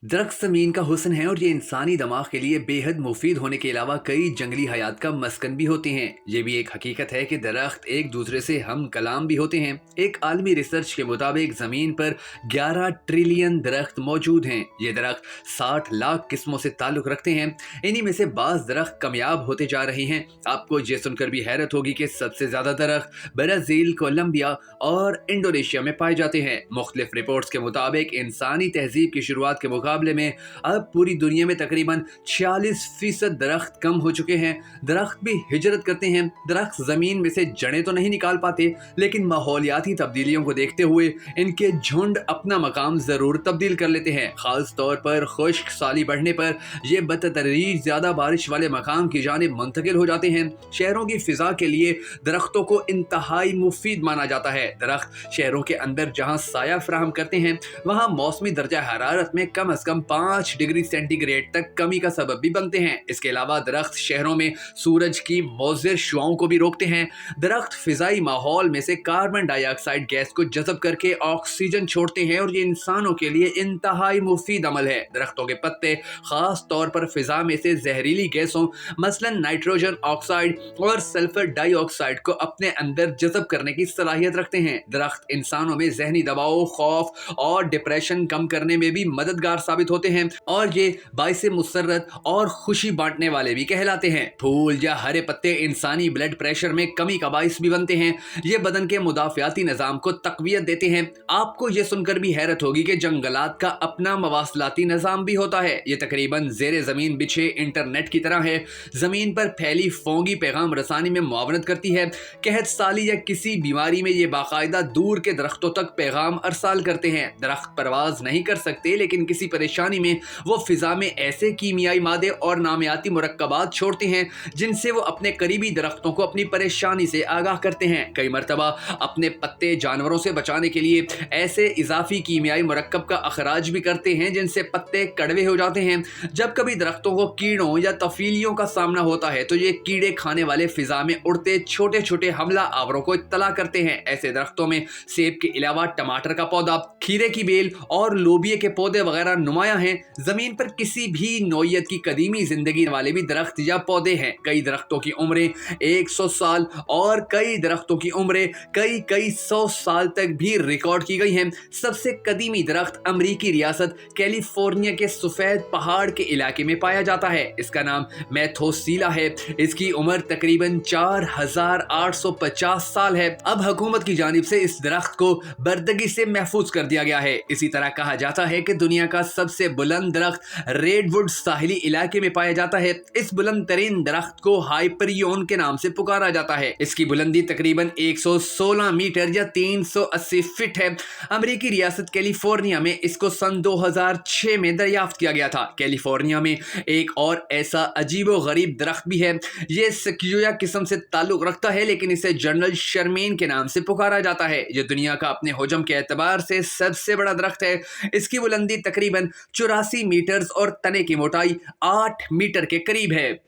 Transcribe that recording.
दरख्त ज़मीन का हुस्न है और ये इंसानी दिमाग के लिए बेहद मुफीद होने के अलावा कई जंगली हयात का मस्कन भी होते हैं। ये भी एक हकीकत है कि दरख्त एक दूसरे से हम कलाम भी होते हैं। एक आलमी रिसर्च के मुताबिक ज़मीन पर 11 ट्रिलियन दरख्त मौजूद हैं। ये दरख्त 60 लाख किस्मों से ताल्लुक़ रखते हैं। इन्हीं में से बाज़ दरख्त कामयाब होते जा रहे हैं। आपको ये सुनकर भी हैरत होगी कि सबसे ज़्यादा दरख्त ब्राज़ील, कोलंबिया और इंडोनेशिया में पाए जाते हैं। मुख्तलिफ रिपोर्ट्स के मुताबिक इंसानी तहजीब की शुरुआत के मुकाबले में अब पूरी दुनिया में तकरीबन 46% दरख्त कम हो चुके हैं। दरख्त भी हिजरत करते हैं। दरख्त जमीन में से जड़ें तो नहीं निकाल पाते, लेकिन माहौलियाती तब्दीलियों को देखते हुए इनके झुंड अपना मकाम जरूर तब्दील कर लेते हैं। खास तौर पर खुश्क साली बढ़ने पर ये बतदरीज ज्यादा बारिश वाले मकाम की जानिब मुंतकिल हो जाते हैं। शहरों की फिजा के लिए दरख्तों को इंतहाई मुफीद माना जाता है। दरख्त शहरों के अंदर जहां साया फराहम करते हैं, वहां मौसमी दर्जा हरारत में कम अज कम 5 डिग्री सेंटीग्रेड तक कमी का सबब भी बनते हैं। इसके अलावा दरख्त शहरों में सूरज की मौज़िर शुआओं को भी रोकते हैं। दरख्त फिजाई माहौल में से कार्बन डाइऑक्साइड गैस को जज़ब करके ऑक्सीजन छोड़ते हैं और ये इंसानों के लिए इंतहाई मुफीद अमल है। दरख्तों के पत्ते खास तौर पर फिजा में से जहरीली गैसों मसलन नाइट्रोजन ऑक्साइड और सल्फर डाइऑक्साइड को अपने अंदर जज़ब करने की सलाहियत रखते हैं। दरख्त इंसानों में जहनी दबाव, खौफ और डिप्रेशन कम करने में भी मददगार साबित होते हैं और ये बाइसे मुसर्रत और खुशी बांटने वाले भी कहलाते हैं। फूल या हरे पत्ते इंसानी ब्लड प्रेशर में कमी का बाइस भी बनते हैं। ये बदन के मुदाफियाती निजाम को तकवीयत देते हैं। आपको ये सुनकर भी हैरत होगी कि जंगलात का अपना मवासलाती निजाम भी होता है। ये तकरीबन जेरे जमीन बिछे इंटरनेट की तरह है। जमीन पर फैली फोंगी पैगाम रसानी में मुआवनत करती है। कहत साली या किसी बीमारी में ये बाकायदा दूर के दरख्तों तक पैगाम अरसाल करते हैं। दरख्त परवाज नहीं कर सकते, लेकिन किसी परेशानी में वो फिजा में ऐसे कीमियाई मादे और नामियाती मुरक्कबात छोड़ते हैं जिनसे वो अपने करीबी दरख्तों को अपनी परेशानी से आगाह करते हैं। कई मरतबा अपने पत्ते जानवरों से बचाने के लिए ऐसे इजाफी कीमियाई मुरक्कब का अखराज भी करते हैं जिनसे पत्ते कड़वे हो जाते हैं। जब कभी दरख्तों को कीड़ों या तफीलियों का सामना होता है तो ये कीड़े खाने वाले फिजा में उड़ते छोटे छोटे हमला आवरों को इत्तला करते हैं। ऐसे दरख्तों में सेब के अलावा टमाटर का पौधा, खीरे की बेल और लोबिये के पौधे वगैरह नुमाया हैं। जमीन पर किसी भी नौइयत की कदीमी जिंदगी वाले भी दरख्त या पौधे हैं। कई दरख्तों की उम्रें 100 साल और कई दरख्तों की उम्रें कई 100 साल तक भी रिकॉर्ड की गई हैं। सबसे कदीमी दरख्त अमरीकी रियासत कैलिफोर्निया के सफेद पहाड़ के इलाके में पाया जाता है। इसका नाम मैथोसीला है। इसकी उम्र तकरीबन 4850 साल है। अब हुकूमत की जानिब से इस दरख्त को बर्दगी से महफूज कर दिया गया है। इसी तरह कहा जाता है कि दुनिया का सबसे बुलंद दरख्त रेडवुड साहिली इलाके में पाया जाता है। इस बुलंद तरीन दरख्त को हाइपरियोन के नाम से पुकारा जाता है। इसकी बुलंदी तकरीबन 116 मीटर या 380 फीट है। अमेरिकी रियासत कैलिफोर्निया में इसको सन 2006 में दरियाफ्त किया गया था। कैलिफोर्निया में एक और ऐसा अजीबो गरीब दरख्त भी है। ये सिक्यूया किस्म से ताल्लुक रखता है, लेकिन इसे जनरल शर्मीन के नाम से पुकारा जाता है। ये दुनिया का अपने हुजम के एतबार से सबसे बड़ा दरख्त है। इसकी बुलंदी तकरीबन 84 मीटर और तने की मोटाई 8 मीटर के करीब है।